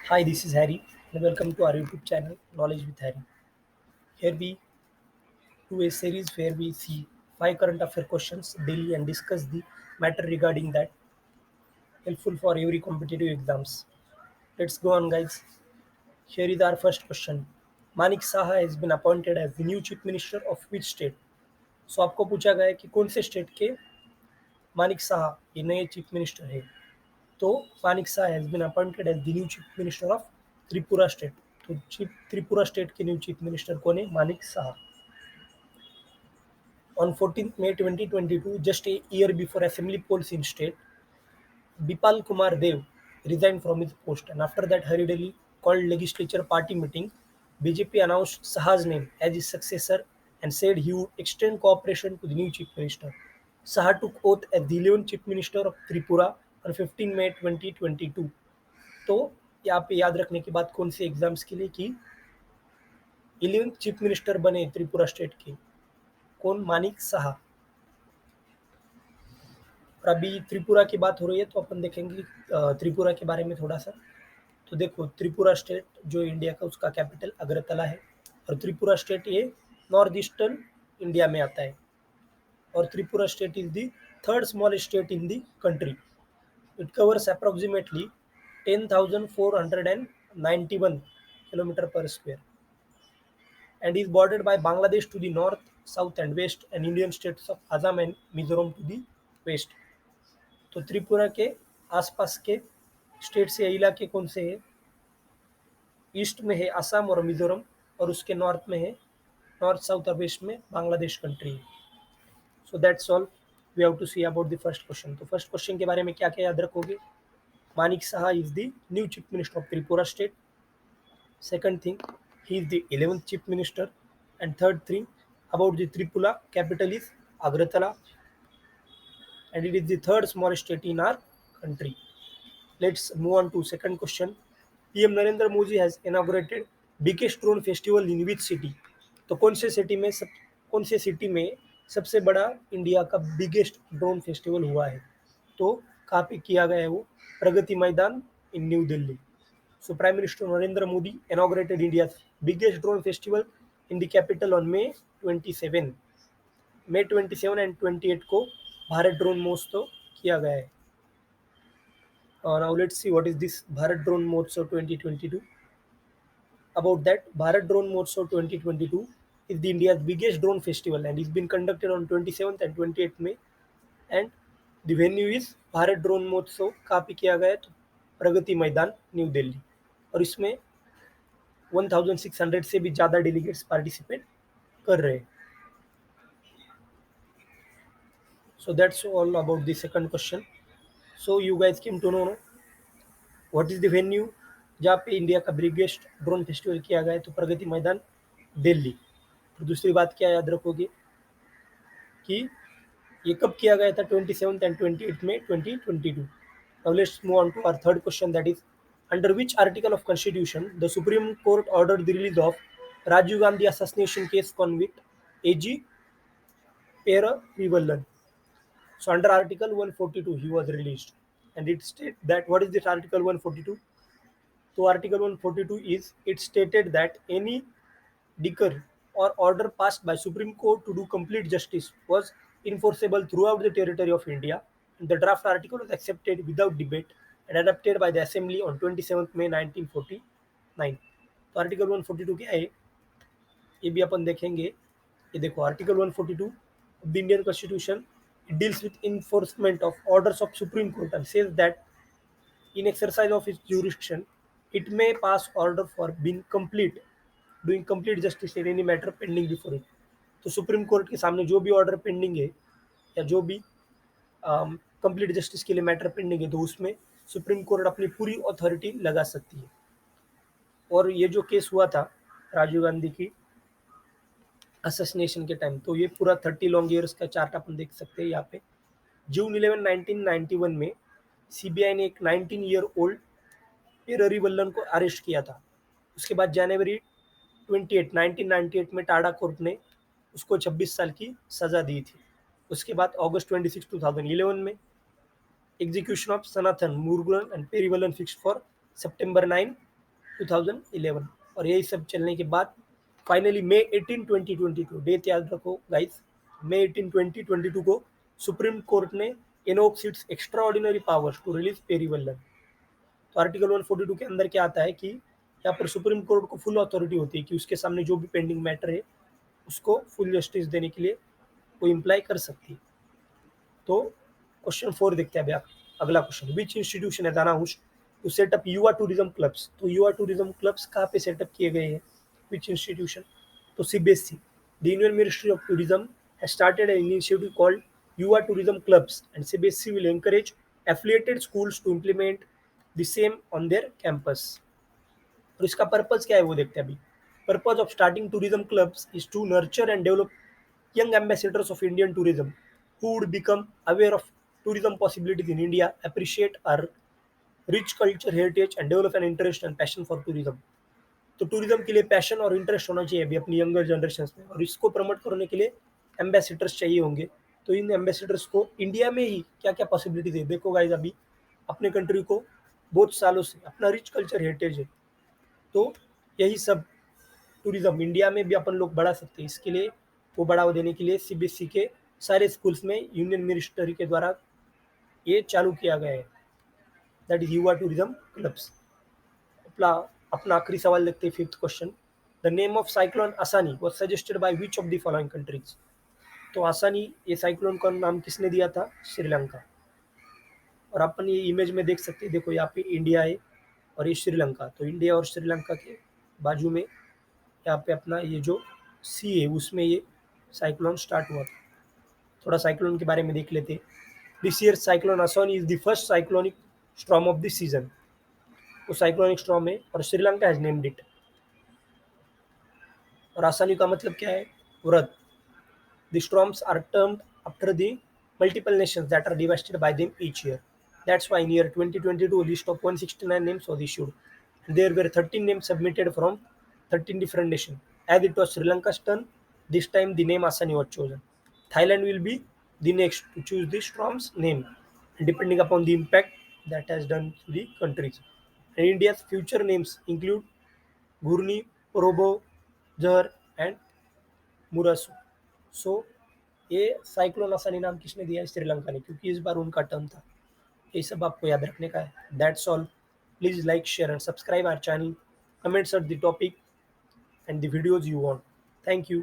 Hi, this is Harry, and welcome to our YouTube channel, Knowledge with Harry. Here we do a series where we see five current affair questions daily and discuss the matter regarding that, helpful for every competitive exams. Let's go on, guys. Here is our first question. Manik Saha has been appointed as the new chief minister of which state? So आपको पूछा गया है कि कौन से state के मानिक साहा ये नए चीफ मिनिस्टर है. तो Manik Saha has been appointed as the new chief minister of Tripura state. तो चीफ त्रिपुरा स्टेट के न्यू चीफ मिनिस्टर कौन है? Manik Saha. On 14th May 2022, just a year before assembly polls in state, Bipal Kumar Dev resigned from his post, and after that hurriedly called legislature party meeting, BJP announced Saha's name as his successor and said he would extend cooperation to the new chief minister. Saha took oath as the 11th chief minister of Tripura on 15 May 2022. तो यहाँ पे याद रखने की बात कौन से exams के लिए कि 11th चीफ मिनिस्टर बने त्रिपुरा स्टेट के कौन? मानिक साहा. और अभी त्रिपुरा की बात हो रही है तो अपन देखेंगे त्रिपुरा के बारे में थोड़ा सा. तो देखो, त्रिपुरा स्टेट जो इंडिया का उसका कैपिटल अगरतला है, और त्रिपुरा स्टेट ये नॉर्थ ईस्टर्न इंडिया में आता है, और Tripura state is the third smallest state in the country. It covers approximately 10,491 kilometre पर square and is bordered by Bangladesh to the north, south and west and Indian states of Assam and Mizoram to the west. तो त्रिपुरा के आसपास के state से इलाके कौन से है? ईस्ट में है असम और मिजोरम, और उसके नॉर्थ में है, नॉर्थ साउथ और वेस्ट में बांग्लादेश कंट्री है. So that's all we have to see about the first question. तो फर्स्ट क्वेश्चन के बारे में क्या क्या याद रखोगे? Manik Saha is the new chief minister of Tripura state. Second thing, he is the 11th chief minister. And third thing about the Tripura, capital is Agratala, and it is the third smallest state in our country. Let's move on to second question. PM Narendra Modi has inaugurated biggest drone festival in which city? तो कौन से city में सबसे बड़ा India का biggest drone festival हुआ है? तो कहाँ पे किया गया है वो? Pragati Maidan in New Delhi. So Prime Minister Narendra Modi inaugurated India's biggest drone festival in the capital on May 27. May 27 and 28 को भारत ड्रोन महोत्सव किया गया है. Now let's see what is this Bharat Drone Mahotsav 2022. About that, Bharat Drone Mahotsav 2022 is the India's biggest drone festival and is been conducted on 27th and 28th May. And the venue is Bharat drone महोत्सव. कहाँ पे किया गया है? तो Pragati Maidan new Delhi. और इसमें 1600 से भी ज़्यादा डेलीगेट्स पार्टिसिपेट कर रहे हैं. So that's all about the second question. So you guys came to know what is the venue जहाँ पे इंडिया का बिगेस्ट ड्रोन फेस्टिवल किया गया है? तो प्रगति मैदान दिल्ली. तो दूसरी बात क्या याद रखोगे कि ये कब किया गया था? 27 एंड 28 में 2022. Now let's move on to our third question, that is, under which article of Constitution the Supreme Court ordered the release of Rajiv Gandhi assassination case convict AG Perivallan? So under Article 142 he was released, and it stated that, what is this Article 142? So Article 142 is, it stated that any decree or order passed by Supreme Court to do complete justice was enforceable throughout the territory of India. And the draft article was accepted without debate and adopted by the Assembly on 27th May 1949. तो article 142 क्या है ये भी अपन देखेंगे. ये देखो, article 142 of the Indian Constitution, it deals with enforcement of orders of Supreme Court and says that in exercise of its jurisdiction, it may pass order for doing complete justice in any matter pending before it. तो supreme court के सामने जो भी order pending है या जो भी complete justice के लिए मैटर पेंडिंग है, तो उसमें सुप्रीम कोर्ट अपनी पूरी अथॉरिटी लगा सकती है. और ये जो केस हुआ था राजीव गांधी की असैसिनेशन के टाइम, तो ये पूरा 30 लॉन्ग ईयर्स का चार्ट अपन देख सकते हैं यहाँ पे. जून 11 1991 में सीबीआई ने एक 19 ईयर ओल्ड पेरिवल्लन को अरेस्ट किया था. उसके बाद जनवरी 28 1998 में टाडा कोर्ट ने उसको 26 साल की सजा दी थी. उसके बाद अगस्त 26 2011 में execution of Sanatan Murugan and Perivallan fixed for सितंबर 9 2011। और यही सब चलने के बाद फाइनली May 18, 2022, डेट याद रखो गाइस, May 18, 2022 को सुप्रीम कोर्ट ने invokes its extraordinary powers to release Perivallan. तो आर्टिकल 142 के अंदर क्या आता है कि यहाँ पर सुप्रीम कोर्ट को फुल अथॉरिटी होती है कि उसके सामने जो भी पेंडिंग मैटर है उसको फुल जस्टिस देने के लिए वो इम्प्लाई कर सकती है। तो क्वेश्चन 4 देखते हैं अभी अगला क्वेश्चन, विच इंस्टीट्यूशन है अनाउंस्ड टू सेट अप युवा टूरिज्म क्लब्स। तो युवा टूरिज्म क्लब्स कहाँ पे सेटअप किए गए हैं, विच इंस्टीट्यूशन, तो CBSE, the union ministry of tourism has started an initiative called युवा tourism clubs and CBSE will encourage affiliated schools to implement the same on their campus। और इसका पर्पज क्या है वो देखते हैं अभी। Purpose of starting tourism clubs is to nurture and develop young ambassadors of Indian tourism who would become aware of tourism possibilities in India, appreciate our rich culture heritage and develop an interest and passion for tourism। तो tourism के लिए passion और interest होना चाहिए अभी अपनी younger generation में, और इसको प्रमोट करने के लिए एम्बेसडर्स चाहिए होंगे। तो इन एम्बेसडर्स को इंडिया में ही क्या क्या पॉसिबिलिटीज है देखो गाइज, अभी अपने कंट्री को बहुत सालों से अपना रिच कल्चर हेरिटेज है, तो यही सब टूरिज्म इंडिया में भी अपन लोग बढ़ा सकते हैं। इसके लिए वो बढ़ावा देने के लिए सीबीएसई के सारे स्कूल्स में यूनियन मिनिस्ट्री के द्वारा ये चालू किया गया है, that is Yuva tourism clubs. अपना अपना आखिरी सवाल देखते हैं, fifth question, the name of cyclone Asani was suggested by which of the following countries. तो आसानी ये साइक्लोन का नाम किसने दिया था, श्रीलंका। और अपन ये इमेज में देख सकते हैं, देखो यहाँ पे इंडिया है और ये श्रीलंका, तो इंडिया और श्रीलंका के बाजू में यहाँ पे अपना ये जो सी है उसमें ये साइक्लोन स्टार्ट हुआ था। थोड़ा साइक्लोन के बारे में देख लेते हैं। दिस ईयर साइक्लोन आसानी is the first cyclonic storm of this season. वो साइक्लोनिक स्टॉर्म है और श्रीलंका हैज नेम्ड इट। और आसानी का मतलब क्या है, व्रत। The storms are termed after the multiple nations that are devastated by them each year. That's why in year 2022 a list of 169 names was issued. And there were 13 names submitted from 13 different nations. As it was Sri Lanka's turn, this time the name Asani was chosen. Thailand will be the next to choose the storm's name, and depending upon the impact that has done to the countries. And India's future names include Gurni, Robo, Jar, and Murasu. So ये cyclone आसानी नाम किसने दिया है, श्रीलंका ने, क्योंकि इस बार उनका टर्न था। ये सब आपको याद रखने का है। That's all. Please like, share and subscribe our channel, comments on the topic and the videos you want. Thank you.